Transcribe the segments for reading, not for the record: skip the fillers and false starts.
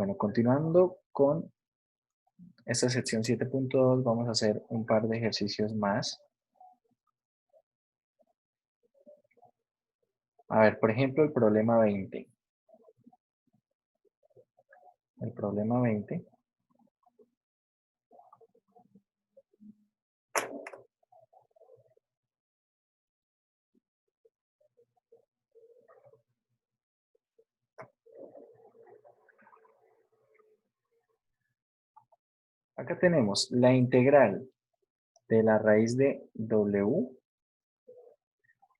Bueno, continuando con esta sección 7.2, vamos a hacer un par de ejercicios más. A ver, por ejemplo, el problema 20. El problema 20. Acá tenemos la integral de la raíz de w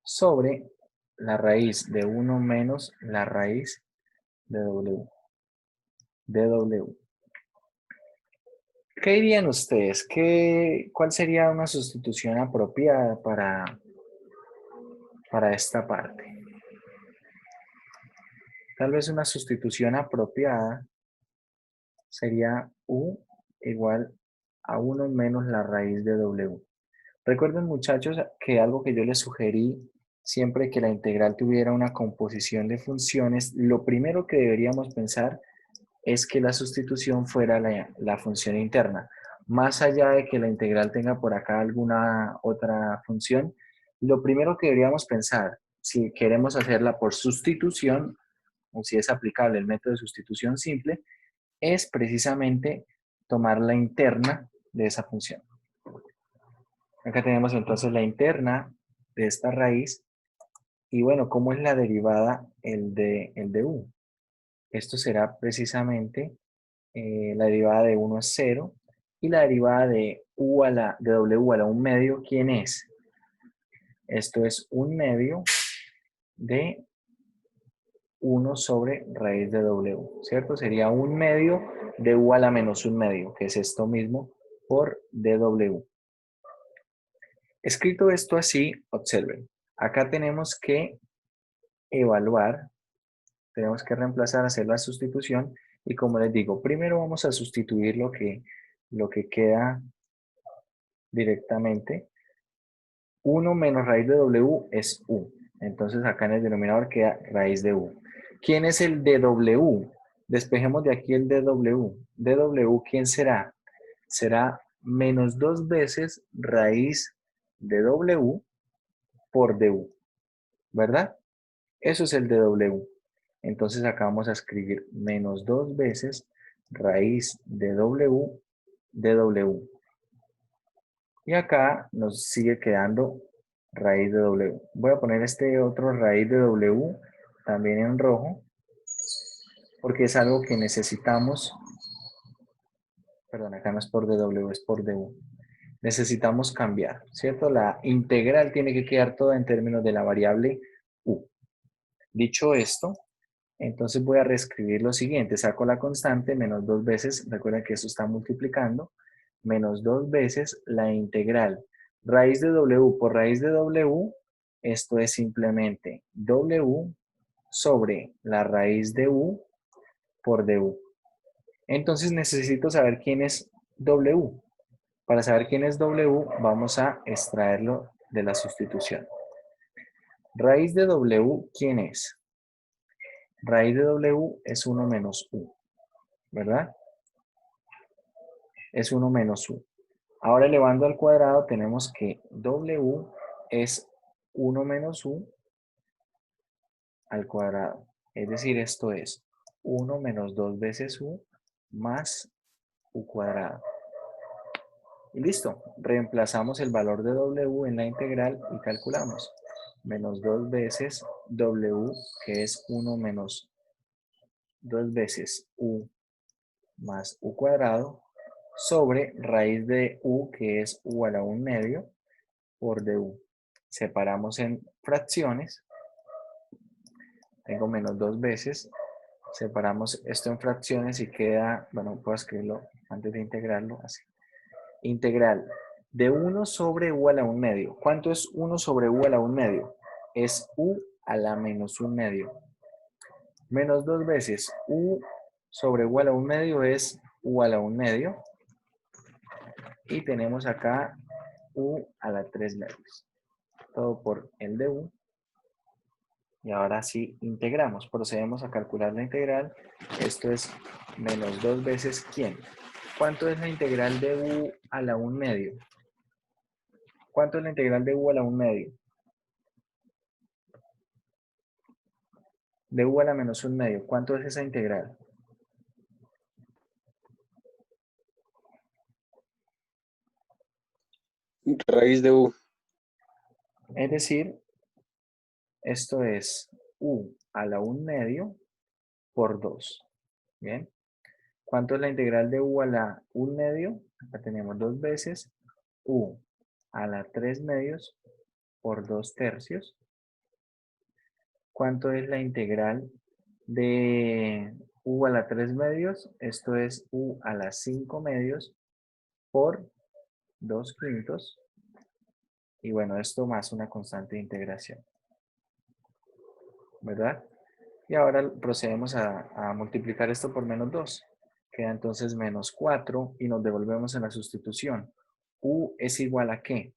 sobre la raíz de 1 menos la raíz de w. ¿Qué dirían ustedes? ¿Cuál sería una sustitución apropiada para esta parte? Tal vez una sustitución apropiada sería u igual a 1 menos la raíz de w. Recuerden, muchachos, que algo que yo les sugerí siempre que la integral tuviera una composición de funciones, lo primero que deberíamos pensar es que la sustitución fuera la función interna. Más allá de que la integral tenga por acá alguna otra función, lo primero que deberíamos pensar, si queremos hacerla por sustitución, o si es aplicable el método de sustitución simple, es precisamente tomar la interna de esa función. Acá tenemos entonces la interna de esta raíz. Y bueno, ¿cómo es la derivada el de u? Esto será precisamente la derivada de 1 es 0. Y la derivada de w a la 1 medio, ¿quién es? Esto es 1 medio de 1 sobre raíz de w, ¿cierto? Sería 1 medio de u a la menos 1 medio, que es esto mismo, por dw. Escrito esto así, observen. Acá tenemos que evaluar, tenemos que reemplazar, hacer la sustitución. Y como les digo, primero vamos a sustituir lo que queda directamente. 1 menos raíz de w es u. Entonces acá en el denominador queda raíz de u. ¿Quién es el dw? Despejemos de aquí el dw. dw, ¿quién será? Será menos 2 veces raíz de w por du, ¿verdad? Eso es el dw. Entonces acá vamos a escribir menos 2 veces raíz de w. Y acá nos sigue quedando raíz de w. Voy a poner este otro raíz de w también en rojo, porque es algo que necesitamos. Perdón, acá no es por dw, es por du. Necesitamos cambiar, ¿cierto? La integral tiene que quedar toda en términos de la variable u. Dicho esto, entonces voy a reescribir lo siguiente. Saco la constante, menos 2 veces, recuerden que eso está multiplicando, menos 2 veces la integral. Raíz de w por raíz de w, esto es simplemente w sobre la raíz de u por du. Entonces necesito saber quién es w. Para saber quién es w, vamos a extraerlo de la sustitución. Raíz de w, ¿quién es? Raíz de w es 1 menos u, ¿verdad? Es 1 menos u. Ahora elevando al cuadrado tenemos que w es 1 menos u al cuadrado. Es decir, esto es 1 menos 2 veces u más u cuadrado. Y listo. Reemplazamos el valor de w en la integral y calculamos. Menos 2 veces w, que es 1 menos 2 veces u más u cuadrado, sobre raíz de u, que es u a la 1 medio, por du. Separamos en fracciones. Tengo menos 2 veces. Separamos esto en fracciones y queda, bueno, puedo escribirlo antes de integrarlo, así. Integral de 1 sobre u a la 1 medio. ¿Cuánto es 1 sobre u a la 1 medio? Es u a la menos 1 medio. Menos 2 veces u sobre u a la 1 medio es u a la 1 medio. Y tenemos acá u a la 3 medios. Todo por el de u. Y ahora sí integramos. Procedemos a calcular la integral. Esto es menos 2 veces ¿quién? ¿Cuánto es la integral de u a la 1 medio? ¿Cuánto es la integral de u a la 1 medio? De u a la menos 1 medio. ¿Cuánto es esa integral? Raíz de U. Es decir, esto es u a la 1 medio por 2. ¿Bien? ¿Cuánto es la integral de u a la 1 medio? Acá tenemos 2 veces u a la 3 medios por 2 tercios. ¿Cuánto es la integral de u a la 3 medios? Esto es u a la 5 medios por 2 quintos. Y bueno, esto más una constante de integración, ¿verdad? Y ahora procedemos a multiplicar esto por menos 2. Queda entonces menos 4 y nos devolvemos en la sustitución. U es igual a ¿qué?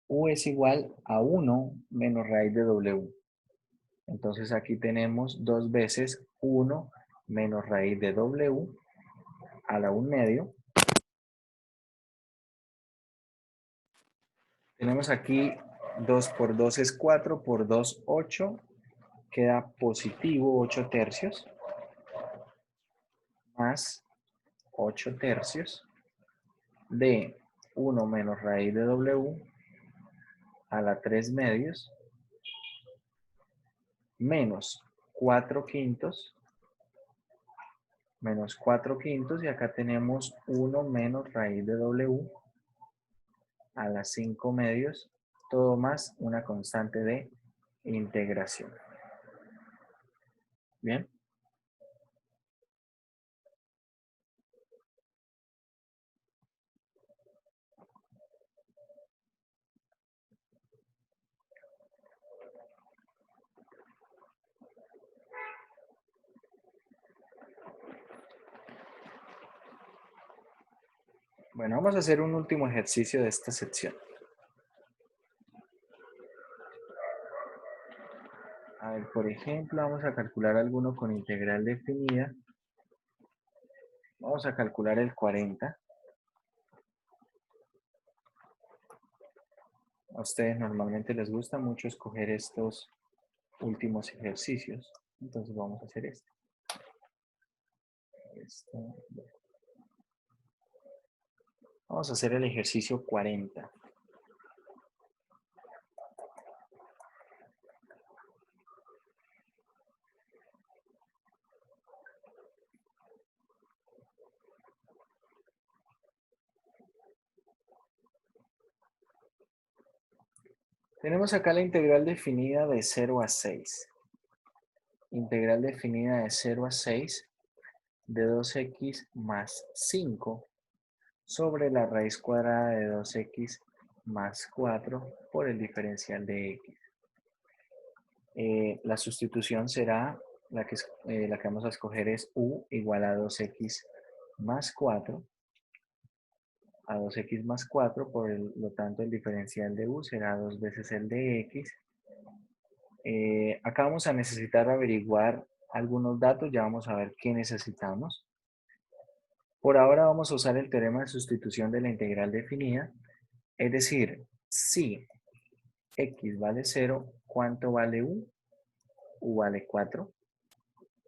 U es igual a 1 menos raíz de W. Entonces aquí tenemos 2 veces 1 menos raíz de W a la 1 medio. Tenemos aquí 2 por 2 es 4, por 2 8. Queda positivo 8 tercios más 8 tercios de 1 menos raíz de W a la 3 medios menos 4 quintos y acá tenemos 1 menos raíz de W a las 5 medios, todo más una constante de integración. Bien. Bueno, vamos a hacer un último ejercicio de esta sección. A ver, por ejemplo, vamos a calcular alguno con integral definida. Vamos a calcular el 40. A ustedes normalmente les gusta mucho escoger estos últimos ejercicios. Entonces vamos a hacer este. Vamos a hacer el ejercicio 40. Tenemos acá la integral definida de 0 a 6. Integral definida de 0 a 6 de 2x más 5 sobre la raíz cuadrada de 2x más 4 por el diferencial de x. La sustitución será, la que vamos a escoger es u igual a 2x más 4. A 2x más 4, por lo tanto el diferencial de u será 2 veces el de x. Acá vamos a necesitar averiguar algunos datos, ya vamos a ver qué necesitamos. Por ahora vamos a usar el teorema de sustitución de la integral definida, es decir, si x vale 0, ¿cuánto vale u? U vale 4.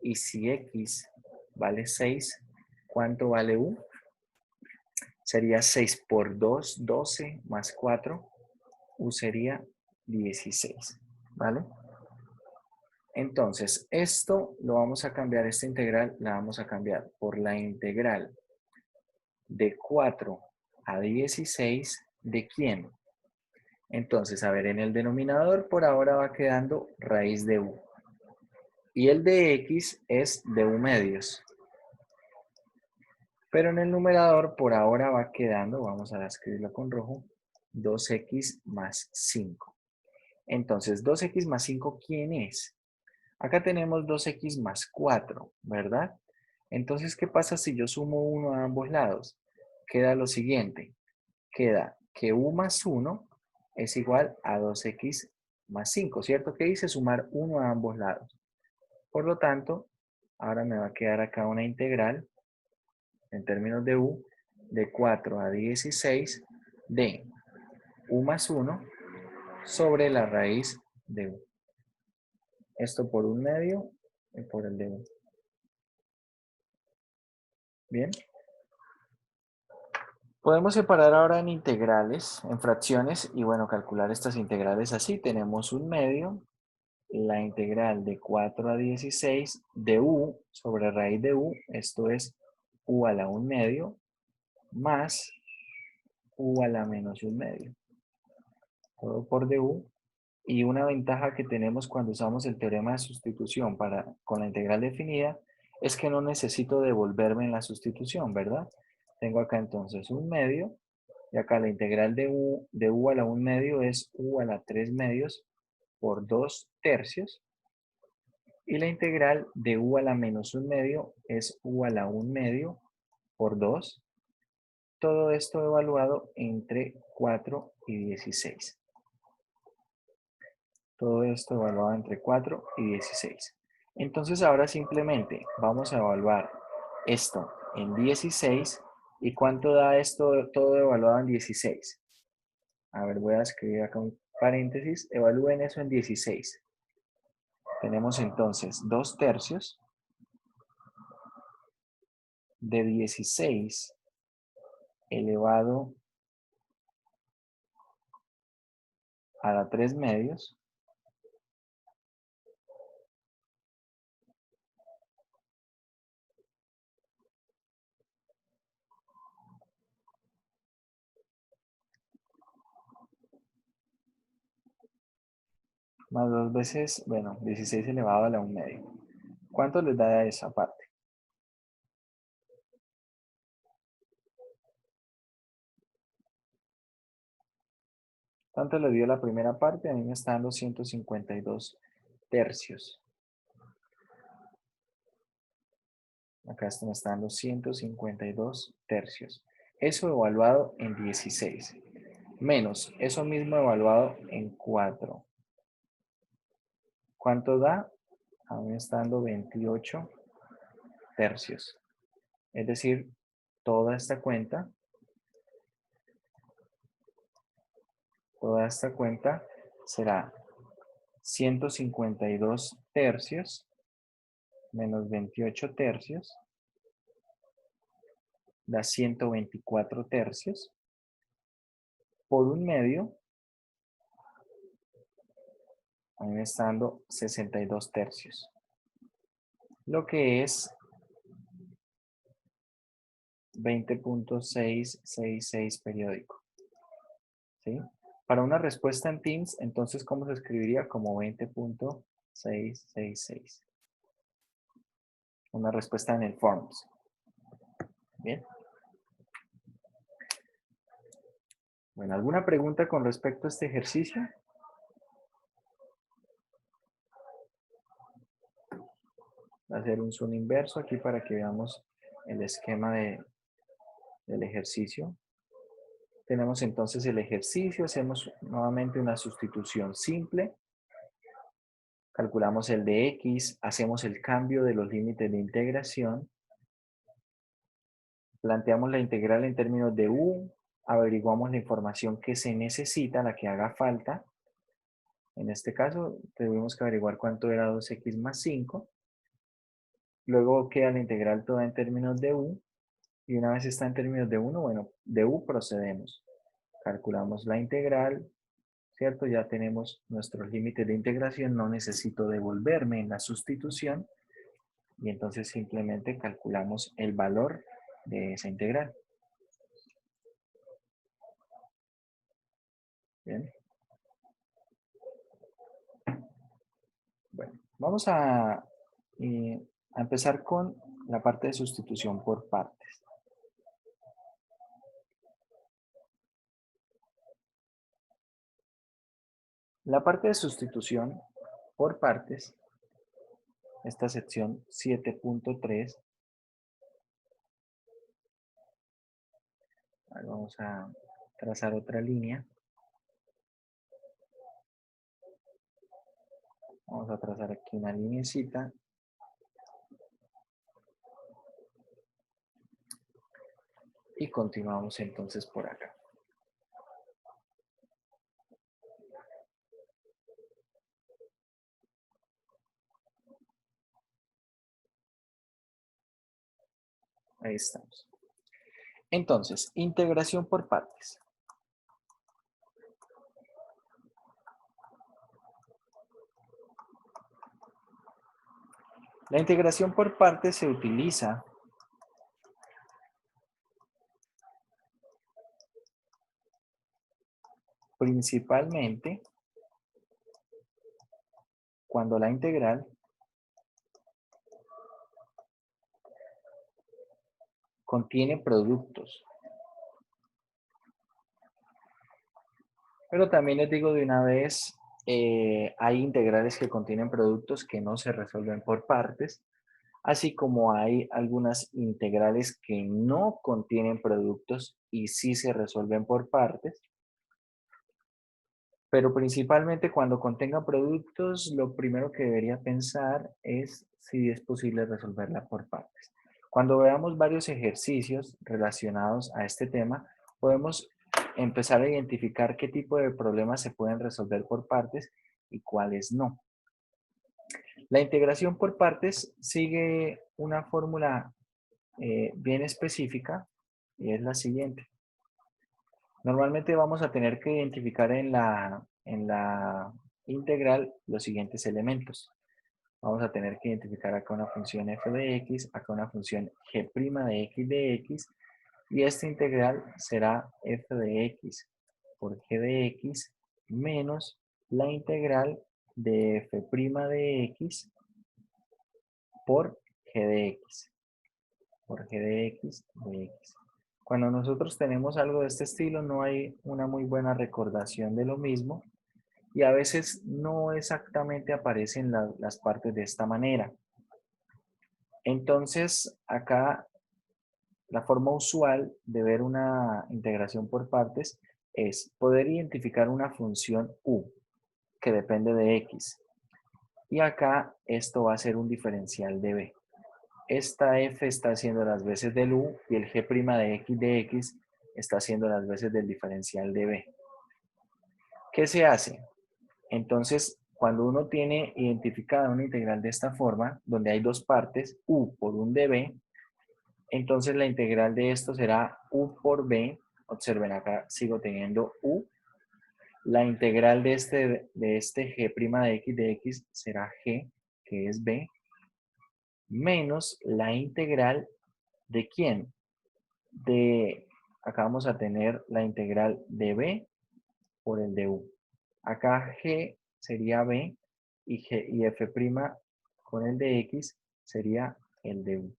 Y si x vale 6, ¿cuánto vale u? Sería 6 por 2, 12, más 4, u sería 16, ¿vale? Entonces, esto lo vamos a cambiar, esta integral la vamos a cambiar por la integral de 4 a 16, ¿de quién? Entonces, a ver, en el denominador por ahora va quedando raíz de u. Y el de x es de u medios. Pero en el numerador por ahora va quedando, vamos a escribirlo con rojo, 2x más 5. Entonces, 2x más 5, ¿quién es? Acá tenemos 2x más 4, ¿verdad? Entonces, ¿qué pasa si yo sumo 1 a ambos lados? Queda lo siguiente. Queda que u más 1 es igual a 2x más 5, ¿cierto? Que dice sumar 1 a ambos lados. Por lo tanto, ahora me va a quedar acá una integral en términos de u de 4 a 16 de u más 1 sobre la raíz de u. Esto por 1/2 y por el de u. Bien. Podemos separar ahora en integrales, en fracciones, y bueno, calcular estas integrales así. Tenemos 1/2, la integral de 4 a 16 de u sobre raíz de u, esto es u a la 1/2, más u a la menos 1/2. Todo por du. Y una ventaja que tenemos cuando usamos el teorema de sustitución con la integral definida es que no necesito devolverme en la sustitución, ¿verdad? Tengo acá entonces 1/2 y acá la integral de u a la 1/2 es u a la 3/2 por 2/3 y la integral de u a la menos 1/2 es u a la 1/2 por 2. Todo esto evaluado entre 4 y 16. Todo esto evaluado entre 4 y 16. Entonces ahora simplemente vamos a evaluar esto en 16. ¿Y cuánto da esto todo evaluado en 16? A ver, voy a escribir acá un paréntesis. Evalúen eso en 16. Tenemos entonces 2/3 de 16 elevado a la 3/2 más 2 veces, bueno, 16 elevado a la 1/2. ¿Cuánto les da esa parte? ¿Cuánto le dio la primera parte? A mí me está dando 152 tercios. Acá esto me está dando 152 tercios. Eso evaluado en 16. Menos eso mismo evaluado en 4. ¿Cuánto da? A mí me está dando 28 tercios. Es decir, toda esta cuenta será 152 tercios menos 28 tercios da 124 tercios por 1/2. A mí me está dando 62 tercios, lo que es 20.666 periódico. ¿Sí? Para una respuesta en Teams, entonces, ¿cómo se escribiría? Como 20.666. Una respuesta en el Forms. Bien. Bueno, ¿alguna pregunta con respecto a este ejercicio? Voy a hacer un zoom inverso aquí para que veamos el esquema del ejercicio. Tenemos entonces el ejercicio, hacemos nuevamente una sustitución simple. Calculamos el de x, hacemos el cambio de los límites de integración. Planteamos la integral en términos de u, averiguamos la información que se necesita, la que haga falta. En este caso, tuvimos que averiguar cuánto era 2x más 5. Luego queda la integral toda en términos de u. Y una vez está en términos de 1, bueno, de u procedemos. Calculamos la integral, ¿cierto? Ya tenemos nuestros límites de integración, no necesito devolverme en la sustitución. Y entonces simplemente calculamos el valor de esa integral. Bien. Bueno, vamos a empezar con la parte de sustitución por partes. La parte de sustitución por partes, esta sección 7.3, vamos a trazar otra línea. Vamos a trazar aquí una linecita. Y continuamos entonces por acá. Ahí estamos. Entonces, integración por partes. La integración por partes se utiliza principalmente cuando la integral contiene productos. Pero también les digo de una vez, hay integrales que contienen productos que no se resuelven por partes, así como hay algunas integrales que no contienen productos y sí se resuelven por partes. Pero principalmente cuando contenga productos, lo primero que debería pensar es si es posible resolverla por partes. Cuando veamos varios ejercicios relacionados a este tema, podemos empezar a identificar qué tipo de problemas se pueden resolver por partes y cuáles no. La integración por partes sigue una fórmula bien específica y es la siguiente. Normalmente vamos a tener que identificar en la integral los siguientes elementos. Vamos a tener que identificar acá una función f de x, acá una función g' de x, y esta integral será f de x por g de x menos la integral de f' de x por g de x, por g de x de x. Cuando nosotros tenemos algo de este estilo, no hay una muy buena recordación de lo mismo y a veces no exactamente aparecen las partes de esta manera. Entonces, acá la forma usual de ver una integración por partes es poder identificar una función u que depende de x. Y acá esto va a ser un diferencial de b. Esta f está haciendo las veces del u y el g' de x está haciendo las veces del diferencial de b. ¿Qué se hace? Entonces, cuando uno tiene identificada una integral de esta forma, donde hay dos partes, u por un db, entonces la integral de esto será u por b. Observen acá, sigo teniendo u. La integral de este g' de x será g, que es b, menos la integral de ¿quién? Acá vamos a tener la integral de b por el de u. Acá g sería b y f' con el de x sería el de u.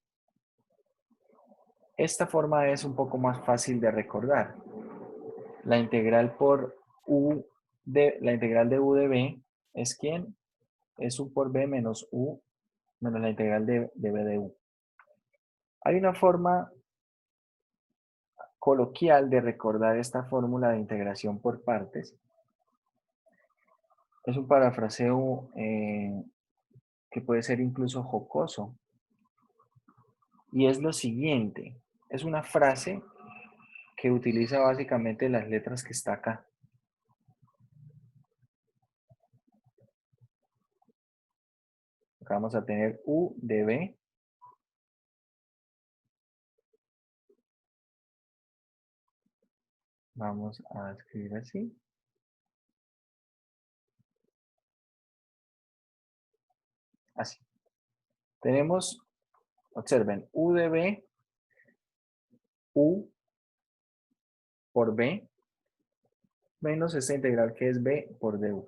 Esta forma es un poco más fácil de recordar. La integral por u la integral de u de b es ¿quién? Es u por b menos u menos la integral de b de u. Hay una forma coloquial de recordar esta fórmula de integración por partes. Es un parafraseo que puede ser incluso jocoso. Y es lo siguiente. Es una frase que utiliza básicamente las letras que está acá. Acá vamos a tener u de b. Vamos a escribir así. Así. Tenemos, observen, u de b, u por b, menos esta integral que es b por du.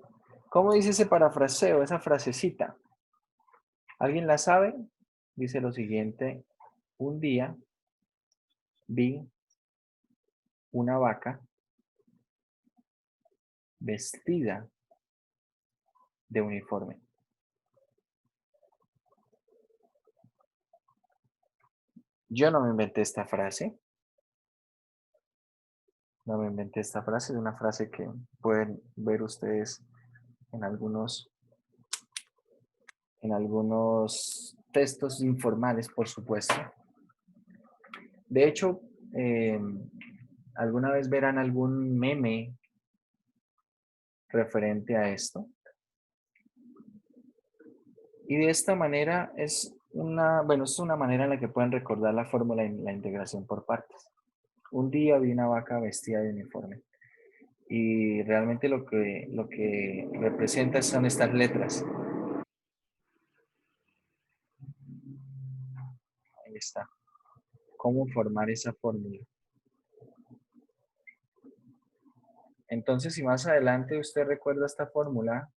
¿Cómo dice ese parafraseo, esa frasecita? ¿Alguien la sabe? Dice lo siguiente: un día vi una vaca vestida de uniforme. Yo no me inventé esta frase. No me inventé esta frase. Es una frase que pueden ver ustedes en algunos en algunos textos informales, por supuesto. De hecho, eh, alguna vez verán algún meme referente a esto. Y de esta manera es una manera en la que pueden recordar la fórmula en la integración por partes. Un día vi una vaca vestida de uniforme y realmente lo que representa son estas letras. Ahí está. ¿Cómo formar esa fórmula? Entonces, si más adelante usted recuerda esta fórmula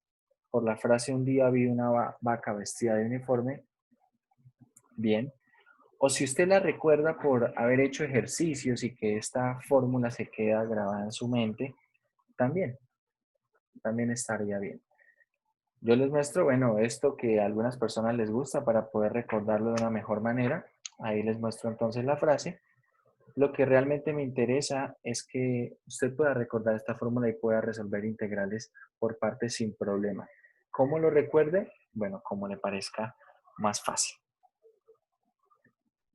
por la frase un día vi una vaca vestida de uniforme, bien. O si usted la recuerda por haber hecho ejercicios y que esta fórmula se queda grabada en su mente, también estaría bien. Yo les muestro, bueno, esto que a algunas personas les gusta para poder recordarlo de una mejor manera. Ahí les muestro entonces la frase. Lo que realmente me interesa es que usted pueda recordar esta fórmula y pueda resolver integrales por partes sin problema. ¿Cómo lo recuerde? Bueno, como le parezca más fácil.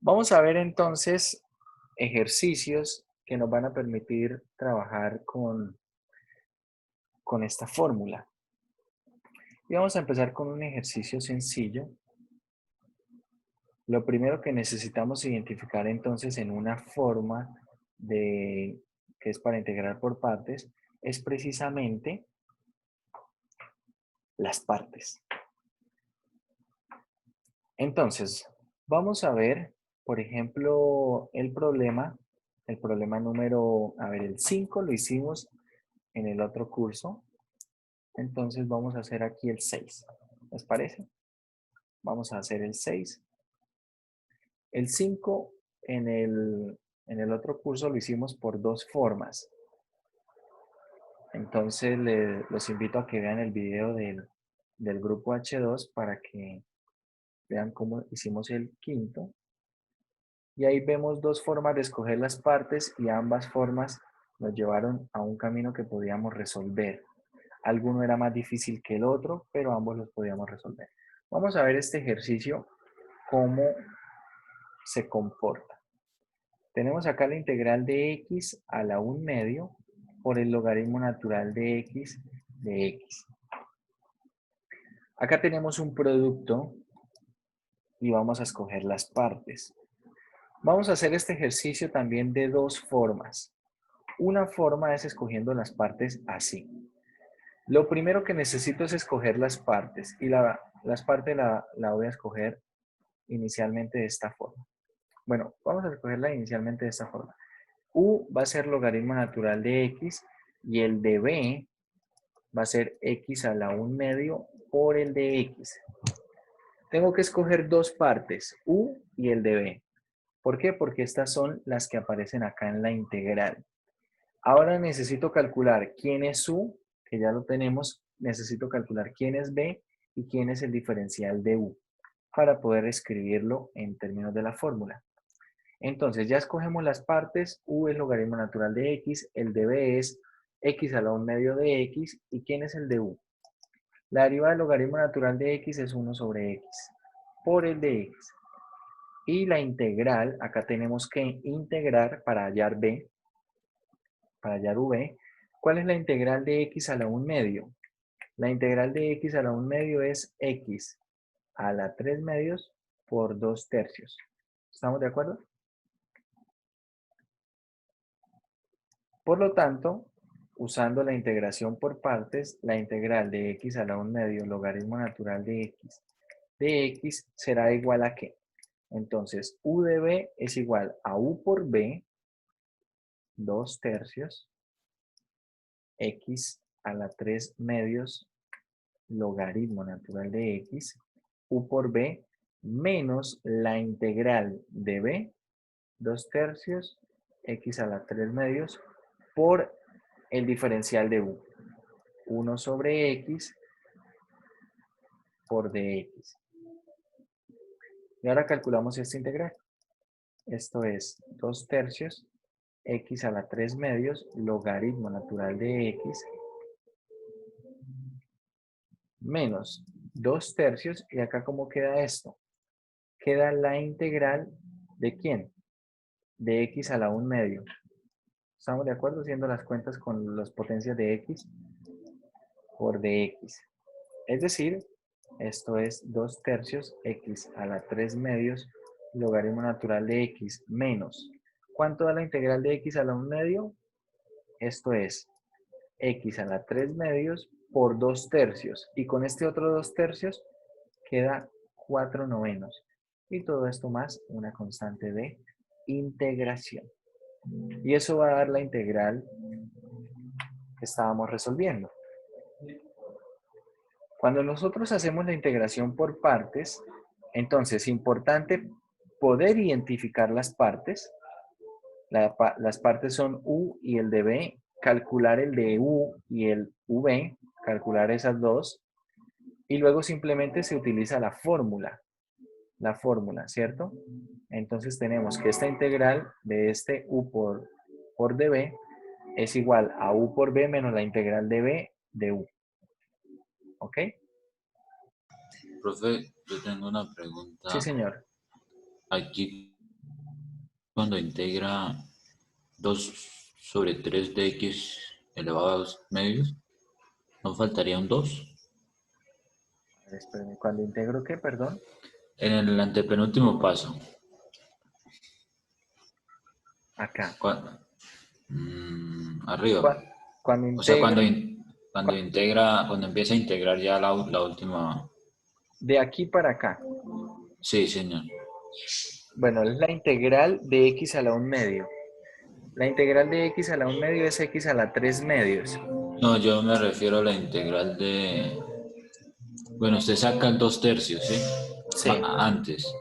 Vamos a ver entonces ejercicios que nos van a permitir trabajar con esta fórmula. Y vamos a empezar con un ejercicio sencillo. Lo primero que necesitamos identificar entonces en una forma que es para integrar por partes es precisamente las partes. Entonces, vamos a ver, por ejemplo, el problema número, a ver, el 5 lo hicimos en el otro curso, entonces vamos a hacer aquí el 6. ¿Les parece? Vamos a hacer el 6. El 5 en el otro curso lo hicimos por dos formas. Entonces los invito a que vean el video del grupo H2 para que vean cómo hicimos el quinto. Y ahí vemos dos formas de escoger las partes y ambas formas nos llevaron a un camino que podíamos resolver. Alguno era más difícil que el otro, pero ambos los podíamos resolver. Vamos a ver este ejercicio, cómo se comporta. Tenemos acá la integral de x a la 1 medio por el logaritmo natural de x de x. Acá tenemos un producto y vamos a escoger las partes. Vamos a hacer este ejercicio también de dos formas. Una forma es escogiendo las partes así. Lo primero que necesito es escoger las partes y las partes la voy a escoger inicialmente de esta forma. Bueno, vamos a escogerla inicialmente de esta forma. U va a ser logaritmo natural de x y el de b va a ser x a la 1 medio por el de x. Tengo que escoger dos partes, u y el de b. ¿Por qué? Porque estas son las que aparecen acá en la integral. Ahora necesito calcular quién es u, que ya lo tenemos. Necesito calcular quién es b y quién es el diferencial de u para poder escribirlo en términos de la fórmula. Entonces ya escogemos las partes, u es logaritmo natural de x, el de b es x a la 1 medio de x, ¿y quién es el de u? La derivada del logaritmo natural de x es 1 sobre x por el de x. Y la integral, acá tenemos que integrar para hallar b, para hallar v. ¿Cuál es la integral de x a la 1 medio? La integral de x a la 1 medio es x a la 3 medios por 2 tercios. ¿Estamos de acuerdo? Por lo tanto, usando la integración por partes, la integral de x a la 1 medio logaritmo natural de x será igual a ¿qué? Entonces, u de b es igual a u por b, 2 tercios, x a la 3 medios logaritmo natural de x, u por b, menos la integral de b, 2 tercios, x a la 3 medios, por el diferencial de u, 1 sobre x por dx. Y ahora calculamos esta integral. Esto es 2 tercios, x a la 3 medios, logaritmo natural de x, menos 2 tercios. ¿Y acá cómo queda esto? Queda la integral ¿de quién? De x a la 1 medio. ¿Estamos de acuerdo haciendo las cuentas con las potencias de x por dx? Es decir, esto es 2 tercios x a la 3 medios logaritmo natural de x menos. ¿Cuánto da la integral de x a la 1 medio? Esto es x a la 3 medios por 2 tercios. Y con este otro 2 tercios queda 4 novenos. Y todo esto más una constante de integración. Y eso va a dar la integral que estábamos resolviendo. Cuando nosotros hacemos la integración por partes, entonces es importante poder identificar las partes. Las partes son u y el de b, calcular el de u y el v, calcular esas dos, y luego simplemente se utiliza la fórmula, ¿cierto? Entonces tenemos que esta integral de este u por db es igual a u por b menos la integral de b de u. ¿Ok? Profe, yo tengo una Sí, pregunta. señor. Aquí, cuando integra 2 sobre 3 de x elevado a 2 medios, ¿no faltaría un 2? A ver, espérame, ¿cuando integro qué, perdón? En el antepenúltimo paso, Acá. arriba. Cuando O sea, integro, cuando empieza a integrar ya la última. de aquí para acá. Sí, señor. Bueno, es la integral de x a la 1 medio. La integral de x a la 1 medio es x a la 3 medios. No, yo me refiero a la integral de. Bueno, usted saca el 2 tercios, ¿sí? Sí, Antes.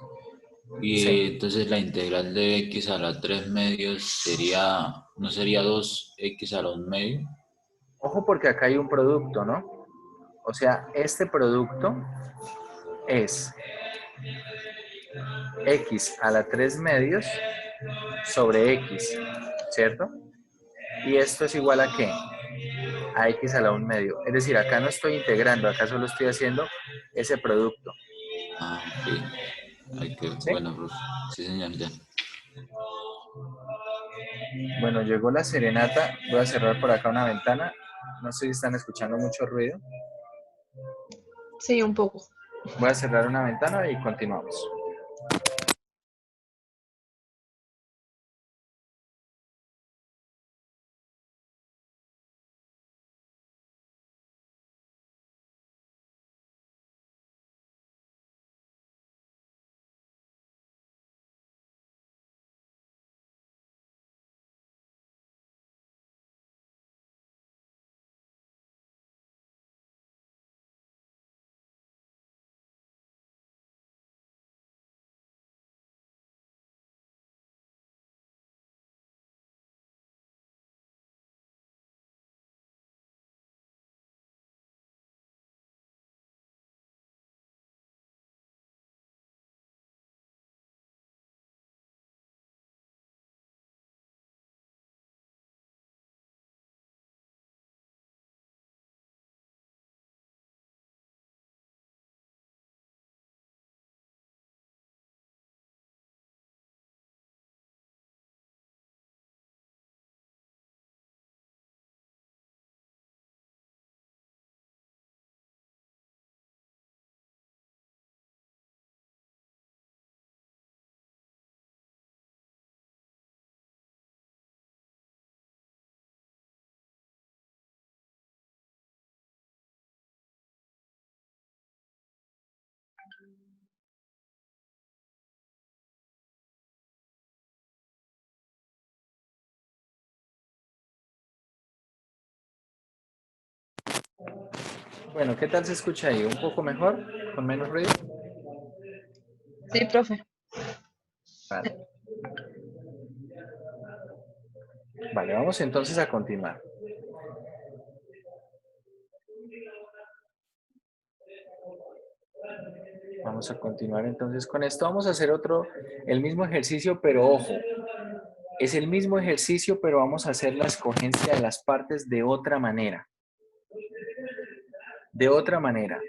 Y sí. entonces la integral de x a la 3 medios sería, ¿no sería 2x a la 1 medio? Ojo porque acá hay un producto, ¿no? O sea, este producto es x a la 3 medios sobre x, ¿cierto? Y esto es igual a ¿qué? A x a la 1 medio. Es decir, acá no estoy integrando, acá solo estoy haciendo ese producto. Ah, ok. Ay, qué ¿Sí? bueno, profe. Sí, señor, ya. Bueno, llegó la serenata. Voy a cerrar por acá una ventana. No sé si están escuchando mucho ruido. Sí, un poco. Voy a cerrar una ventana y continuamos. Bueno, ¿qué tal se escucha ahí? ¿Un poco mejor? ¿Con menos ruido? Sí, profe. Vale. Vale, vamos entonces a continuar. Vamos a continuar entonces con esto. Vamos a hacer el mismo ejercicio, pero ojo, es el mismo ejercicio, pero vamos a hacer la escogencia de las partes de otra manera. De otra manera.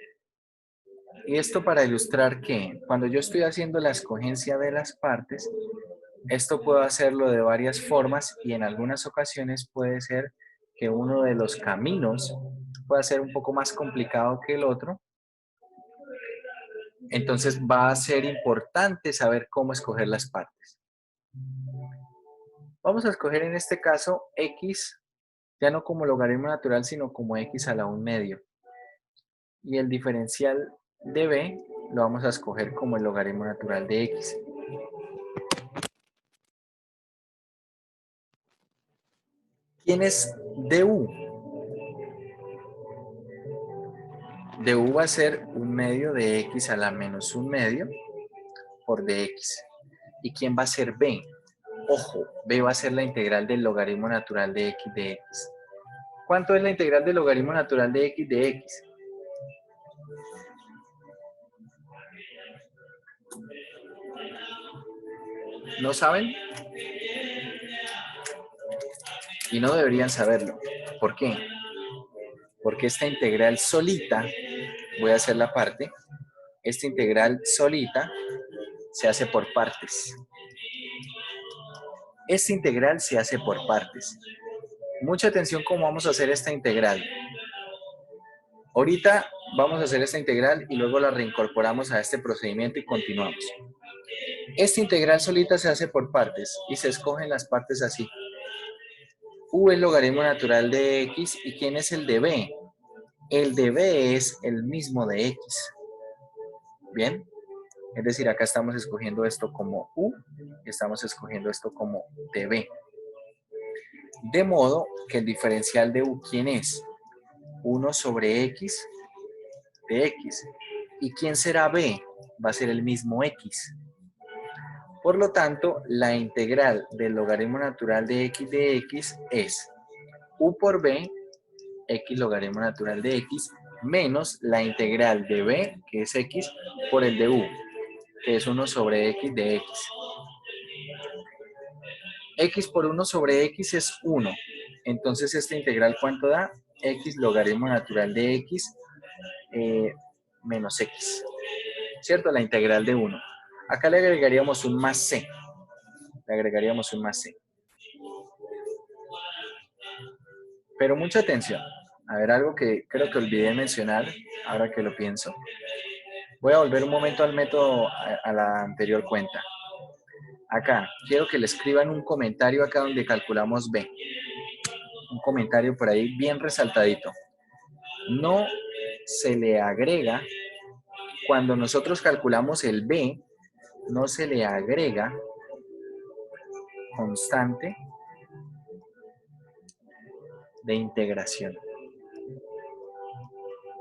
Y esto para ilustrar que cuando yo estoy haciendo la escogencia de las partes, esto puedo hacerlo de varias formas y en algunas ocasiones puede ser que uno de los caminos pueda ser un poco más complicado que el otro. Entonces va a ser importante saber cómo escoger las partes. Vamos a escoger en este caso x, ya no como logaritmo natural, sino como x a la 1/2. Y el diferencial de b lo vamos a escoger como el logaritmo natural de x. ¿Quién es du? Du va a ser 1/2 de x a la menos 1/2 por dx. ¿Y quién va a ser b? Ojo, b va a ser la integral del logaritmo natural de x de x. ¿Cuánto es la integral del logaritmo natural de x de x? ¿No saben? Y no deberían saberlo. ¿Por qué? Porque esta integral solita, voy a hacer la parte, esta integral solita se hace por partes. Esta integral se hace por partes. Mucha atención cómo vamos a hacer esta integral. Ahorita vamos a hacer esta integral y luego la reincorporamos a este procedimiento y continuamos. Esta integral solita se hace por partes y se escogen las partes así. U es logaritmo natural de x y ¿quién es el de b? El de b es el mismo de x. ¿Bien? Es decir, acá estamos escogiendo esto como u y estamos escogiendo esto como db. De modo que el diferencial de u, ¿quién es? 1 sobre x de x. ¿Y quién será b? Va a ser el mismo x. Por lo tanto, la integral del logaritmo natural de x es u por b, x logaritmo natural de x, menos la integral de b, que es x, por el de u, que es 1 sobre x de x. X por 1 sobre x es 1. Entonces, esta integral, ¿cuánto da? X logaritmo natural de x menos x. ¿Cierto? La integral de 1. Acá le agregaríamos un más c. Le agregaríamos un más c. Pero mucha atención. A ver, algo que creo que olvidé mencionar, ahora que lo pienso. Voy a volver un momento al método, a la anterior cuenta. Acá, quiero que le escriban un comentario acá donde calculamos b. Un comentario por ahí bien resaltadito. No se le agrega, cuando nosotros calculamos el b, no se le agrega constante de integración.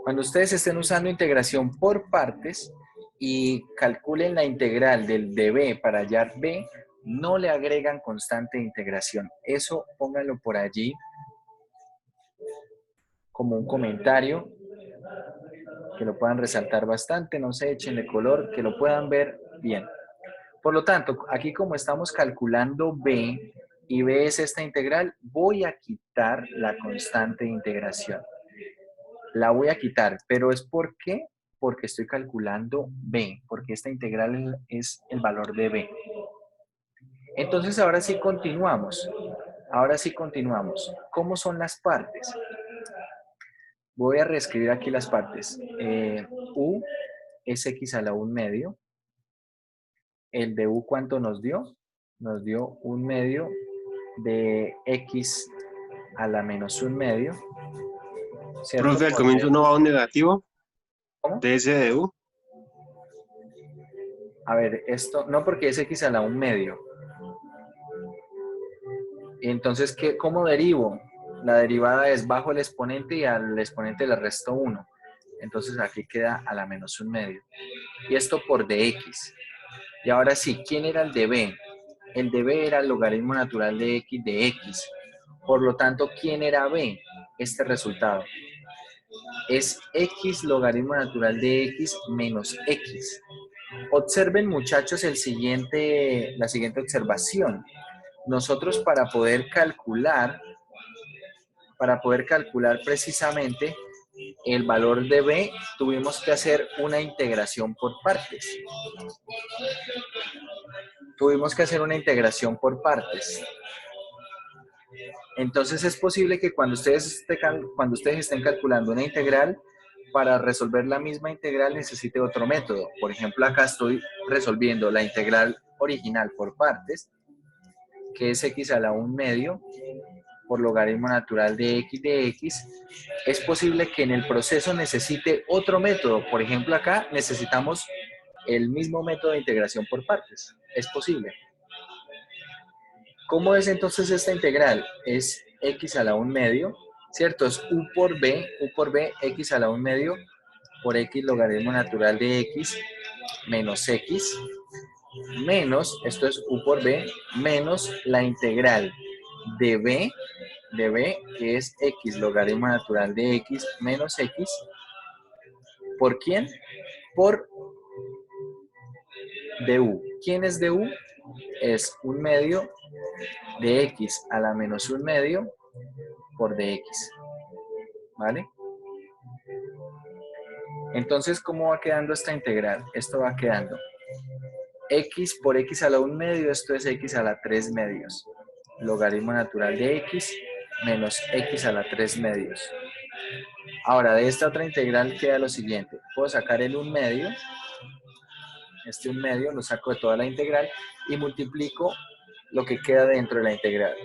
Cuando ustedes estén usando integración por partes y calculen la integral del de b para hallar b, no le agregan constante de integración. Eso pónganlo por allí como un comentario, que lo puedan resaltar bastante, no se echen de color, que lo puedan ver bien. Por lo tanto, aquí como estamos calculando b y b es esta integral, voy a quitar la constante de integración. La voy a quitar, pero ¿es por qué? Porque estoy calculando b, porque esta integral es el valor de b. Entonces ahora sí continuamos. Ahora sí continuamos. ¿Cómo son las partes? Voy a reescribir aquí las partes. U es x a la 1/2. El de u, ¿cuánto nos dio? Nos dio 1/2 de x a la menos 1/2. ¿Cierto? Profe, al comienzo no va a un negativo ¿Cómo? de S de U. A ver, esto, no porque es x a la 1/2. Entonces, ¿cómo derivo? La derivada es bajo el exponente y al exponente le resto 1. Entonces aquí queda a la menos 1/2. Y esto por dx. Y ahora sí, ¿quién era el de b? El de b era el logaritmo natural de x de x. Por lo tanto, ¿quién era b? Este resultado. Es x logaritmo natural de x menos x. Observen, muchachos, la siguiente observación. Nosotros para poder calcular precisamente el valor de b, tuvimos que hacer una integración por partes. Entonces es posible que cuando ustedes estén calculando una integral, para resolver la misma integral necesite otro método. Por ejemplo, acá estoy resolviendo la integral original por partes, que es x a la 1 medio por logaritmo natural de x. Es posible que en el proceso necesite otro método. Por ejemplo, acá necesitamos el mismo método de integración por partes. Es posible. ¿Cómo es entonces esta integral? Es x a la 1 medio, ¿cierto? Es u por b, x a la 1 medio por x logaritmo natural de x menos x, menos, esto es u por b, menos la integral de b, que es x logaritmo natural de x menos x, ¿por quién? Por du. ¿Quién es du? Es 1 medio de x a la menos 1 medio por dx, ¿vale? Entonces, ¿cómo va quedando esta integral? Esto va quedando x por x a la 1 medio, esto es x a la 3 medios, logaritmo natural de x menos x a la 3 medios. Ahora, de esta otra integral queda lo siguiente, puedo sacar el 1 medio, este 1 medio lo saco de toda la integral y multiplico lo que queda dentro de la integral.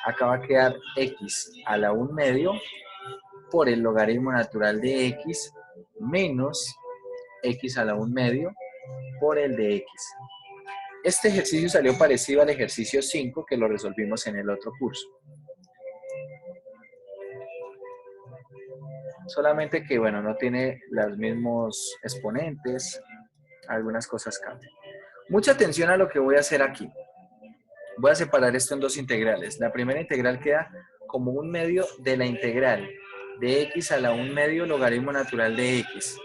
Acá va a quedar x a la 1 medio por el logaritmo natural de x menos x a la 1 medio por el de x. Este ejercicio salió parecido al ejercicio 5 que lo resolvimos en el otro curso. Solamente que, bueno, no tiene los mismos exponentes, algunas cosas cambian. Mucha atención a lo que voy a hacer aquí. Voy a separar esto en dos integrales. La primera integral queda como 1 medio de la integral de x a la 1 medio logaritmo natural de x.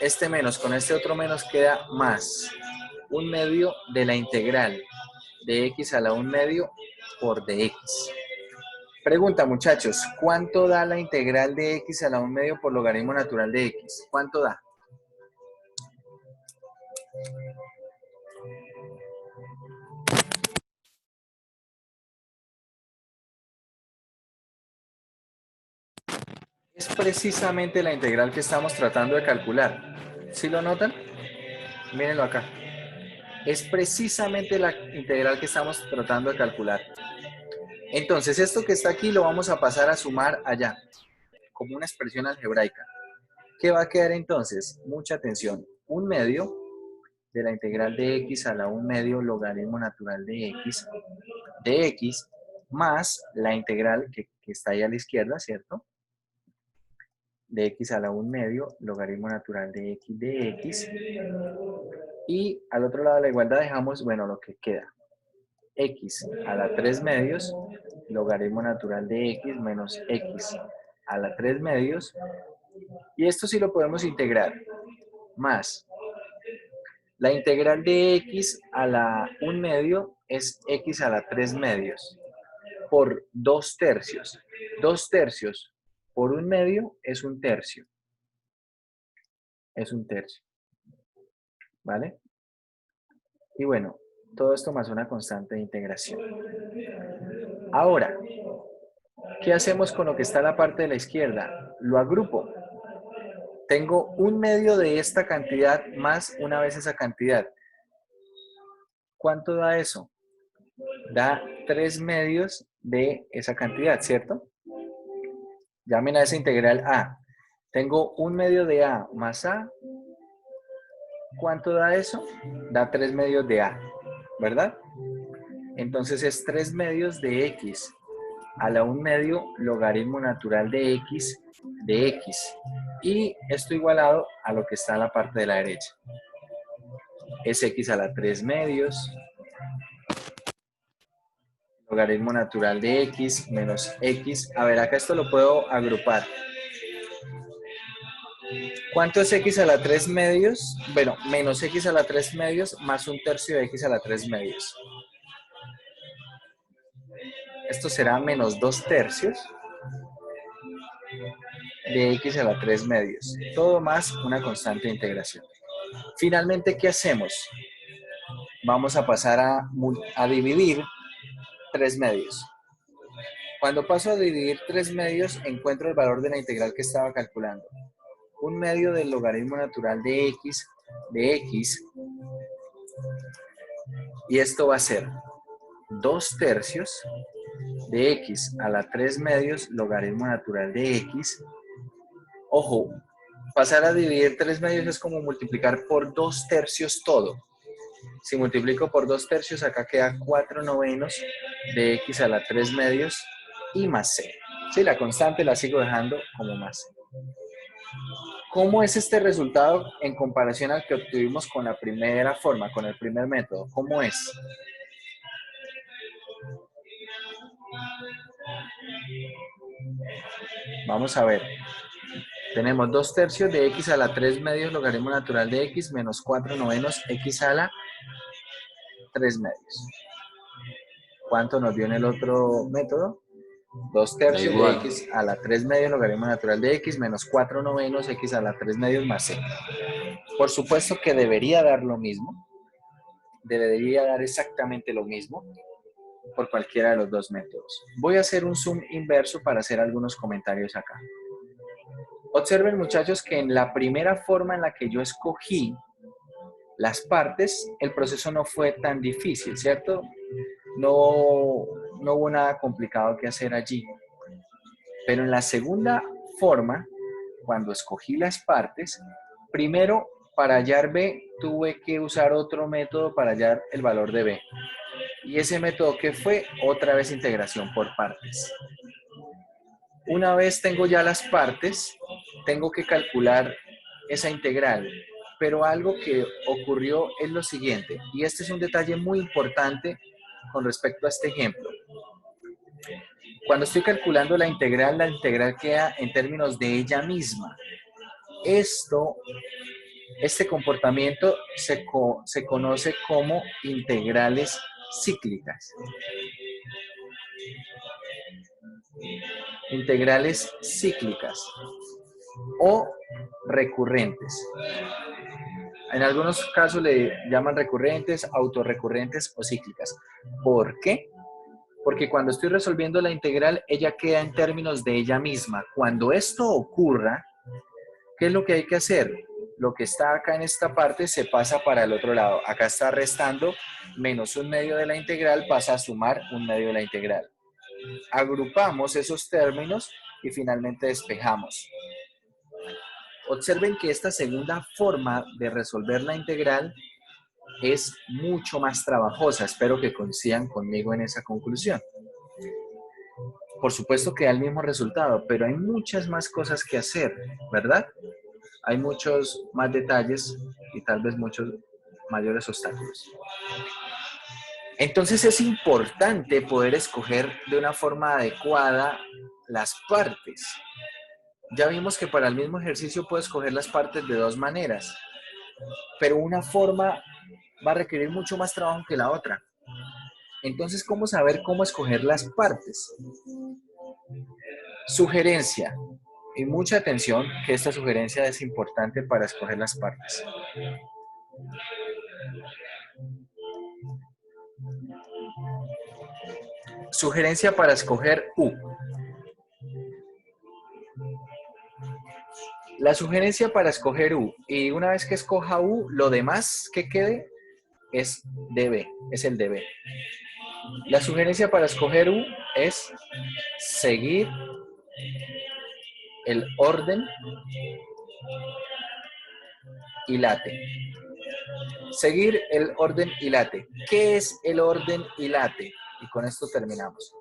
Este menos con este otro menos queda más 1 medio de la integral de x a la 1 medio por dx. Pregunta, muchachos, ¿cuánto da la integral de x a la 1 medio por logaritmo natural de x? ¿Cuánto da? Es precisamente la integral que estamos tratando de calcular. ¿Sí lo notan? Mírenlo acá. Es precisamente la integral que estamos tratando de calcular. Entonces, esto que está aquí lo vamos a pasar a sumar allá, como una expresión algebraica. ¿Qué va a quedar entonces? Mucha atención. 1 medio de la integral de x a la 1 medio logaritmo natural de x, más la integral que está ahí a la izquierda, ¿cierto? De x a la 1 medio logaritmo natural de x. Y al otro lado de la igualdad dejamos, bueno, lo que queda. X a la 3 medios logaritmo natural de x menos x a la 3 medios. Y esto sí lo podemos integrar. Más la integral de x a la 1 medio es x a la 3 medios por 2 tercios. 2 tercios por 1 medio es 1 tercio. Es 1 tercio. ¿Vale? Y bueno, todo esto más una constante de integración. Ahora, ¿qué hacemos con lo que está a la parte de la izquierda? Lo agrupo. Tengo 1 medio de esta cantidad más una vez esa cantidad. ¿Cuánto da eso? Da 3 medios de esa cantidad, ¿cierto? Llamen a esa integral a. Tengo 1 medio de a más a. ¿Cuánto da eso? Da 3 medios de a, ¿verdad? Entonces es 3 medios de x a la 1 medio logaritmo natural de x. Y esto igualado a lo que está en la parte de la derecha. Es x a la 3 medios logaritmo natural de x menos x. A ver, acá esto lo puedo agrupar. ¿Cuánto es x a la 3 medios? Bueno, menos x a la 3 medios más 1 tercio de x a la 3 medios. Esto será menos 2 tercios de x a la 3 medios. Todo más una constante de integración. Finalmente, ¿qué hacemos? Vamos a pasar a dividir 3 medios. Cuando paso a dividir 3 medios, encuentro el valor de la integral que estaba calculando. 1/2 del logaritmo natural de x, y esto va a ser 2/3 de x a la 3 medios logaritmo natural de x. Ojo, pasar a dividir 3 medios es como multiplicar por 2/3 todo. Si multiplico por 2/3, acá queda 4/9 de x a la 3 medios y más c. Sí, la constante la sigo dejando como más c. ¿Cómo es este resultado en comparación al que obtuvimos con la primera forma, con el primer método? ¿Cómo es? Vamos a ver. Tenemos 2/3 de x a la 3 medios logaritmo natural de x menos 4/9 x a la 3 medios. ¿Cuánto nos dio en el otro método? 2/3 de x a la 3 medios logaritmo natural de x menos 4/9 x a la 3 medios más c. Por supuesto que debería dar lo mismo. Debería dar exactamente lo mismo por cualquiera de los dos métodos. Voy a hacer un zoom inverso para hacer algunos comentarios acá. Observen, muchachos, que en la primera forma en la que yo escogí las partes, el proceso no fue tan difícil, ¿cierto? No hubo nada complicado que hacer allí. Pero en la segunda forma, cuando escogí las partes, primero para hallar b tuve que usar otro método para hallar el valor de b. Y ese método, ¿qué fue? Otra vez integración por partes. Una vez tengo ya las partes, tengo que calcular esa integral. Pero algo que ocurrió es lo siguiente, y este es un detalle muy importante con respecto a este ejemplo. Cuando estoy calculando la integral queda en términos de ella misma. Este comportamiento se conoce como integrales cíclicas. Integrales cíclicas o recurrentes. En algunos casos le llaman recurrentes, autorrecurrentes o cíclicas. ¿Por qué? Porque cuando estoy resolviendo la integral, ella queda en términos de ella misma. Cuando esto ocurra, ¿qué es lo que hay que hacer? Lo que está acá en esta parte se pasa para el otro lado. Acá está restando menos 1/2 de la integral, pasa a sumar 1/2 de la integral. Agrupamos esos términos y finalmente despejamos. Observen que esta segunda forma de resolver la integral es mucho más trabajosa. Espero que coincidan conmigo en esa conclusión. Por supuesto que da el mismo resultado, pero hay muchas más cosas que hacer, ¿verdad? Hay muchos más detalles y tal vez muchos mayores obstáculos. Entonces es importante poder escoger de una forma adecuada las partes. Ya vimos que para el mismo ejercicio puedo escoger las partes de dos maneras, pero una forma va a requerir mucho más trabajo que la otra. Entonces, ¿cómo saber cómo escoger las partes? Sugerencia. Y mucha atención, que esta sugerencia es importante para escoger las partes. Sugerencia para escoger U. La sugerencia para escoger U, y una vez que escoja U, lo demás que quede es DB, es el DB. La sugerencia para escoger U es seguir el orden y late. Seguir el orden y late. ¿Qué es el orden y late? Y con esto terminamos.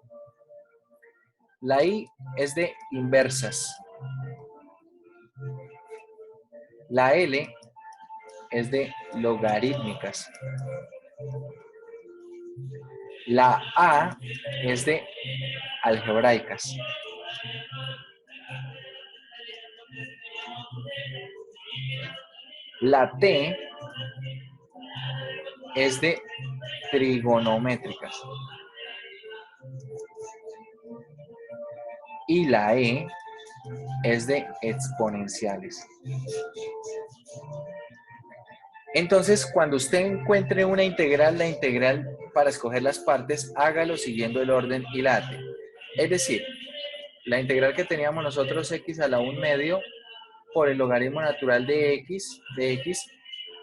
La I es de inversas. La L es de logarítmicas. La A es de algebraicas. La T es de trigonométricas. Y la E es de exponenciales. Entonces, cuando usted encuentre una integral, la integral para escoger las partes, hágalo siguiendo el orden y late. Es decir, la integral que teníamos nosotros, x a la 1 medio por el logaritmo natural de x,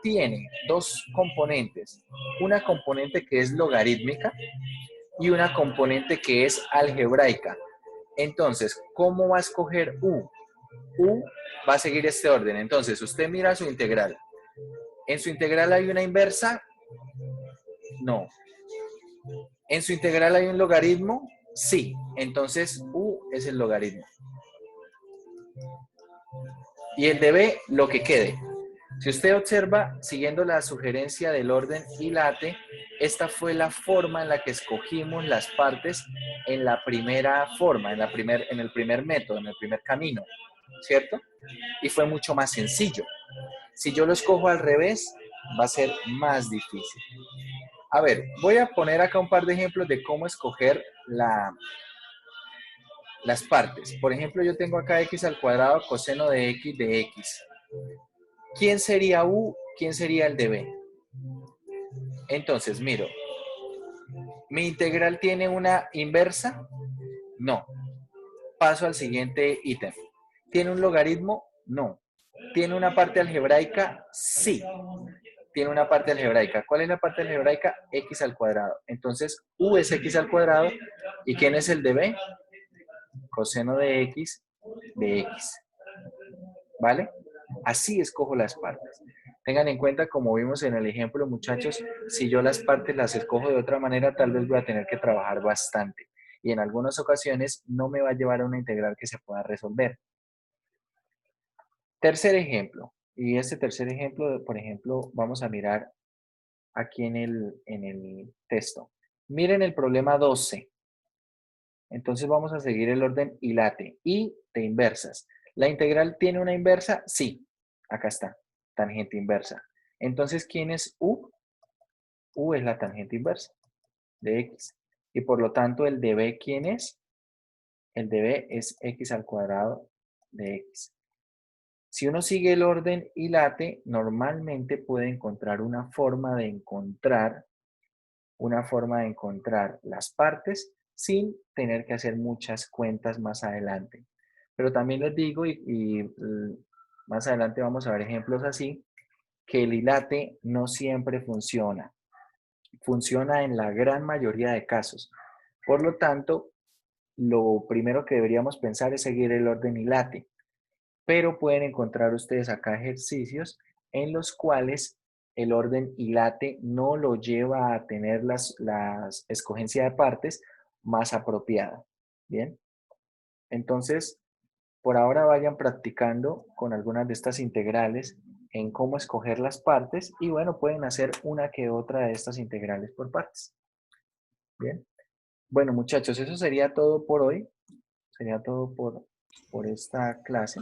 tiene dos componentes. Una componente que es logarítmica y una componente que es algebraica. Entonces, ¿cómo va a escoger u? U va a seguir este orden. Entonces, usted mira su integral. ¿En su integral hay una inversa? No. ¿En su integral hay un logaritmo? Sí. Entonces, u es el logaritmo. Y el de b, lo que quede. Si usted observa, siguiendo la sugerencia del orden y late, esta fue la forma en la que escogimos las partes en la primera forma, en el primer método, en el primer camino, ¿cierto? Y fue mucho más sencillo. Si yo lo escojo al revés, va a ser más difícil. A ver, voy a poner acá un par de ejemplos de cómo escoger las partes. Por ejemplo, yo tengo acá x al cuadrado coseno de x. ¿Quién sería u? ¿Quién sería el de b? Entonces, miro. ¿Mi integral tiene una inversa? No. Paso al siguiente ítem. ¿Tiene un logaritmo? No. ¿Tiene una parte algebraica? Sí. Tiene una parte algebraica. ¿Cuál es la parte algebraica? X al cuadrado. Entonces, u es x al cuadrado. ¿Y quién es el de b? Coseno de x. ¿Vale? Así escojo las partes. Tengan en cuenta, como vimos en el ejemplo, muchachos, si yo las partes las escojo de otra manera, tal vez voy a tener que trabajar bastante. Y en algunas ocasiones no me va a llevar a una integral que se pueda resolver. Tercer ejemplo. Y este tercer ejemplo, por ejemplo, vamos a mirar aquí en el texto. Miren el problema 12. Entonces vamos a seguir el orden y late. Y de inversas. ¿La integral tiene una inversa? Sí. Acá está. Tangente inversa. Entonces, ¿quién es u? U es la tangente inversa de x. Y por lo tanto, el de b, ¿quién es? El de b es x al cuadrado de x. Si uno sigue el orden y late, normalmente puede encontrar una forma de encontrar las partes sin tener que hacer muchas cuentas más adelante. Pero también les digo, y más adelante vamos a ver ejemplos así, que el hilate no siempre funciona. Funciona en la gran mayoría de casos. Por lo tanto, lo primero que deberíamos pensar es seguir el orden hilate. Pero pueden encontrar ustedes acá ejercicios en los cuales el orden hilate no lo lleva a tener las escogencia de partes más apropiada. ¿Bien? Entonces, por ahora vayan practicando con algunas de estas integrales en cómo escoger las partes y bueno, pueden hacer una que otra de estas integrales por partes. Bien. Bueno, muchachos, eso sería todo por hoy. Sería todo por esta clase.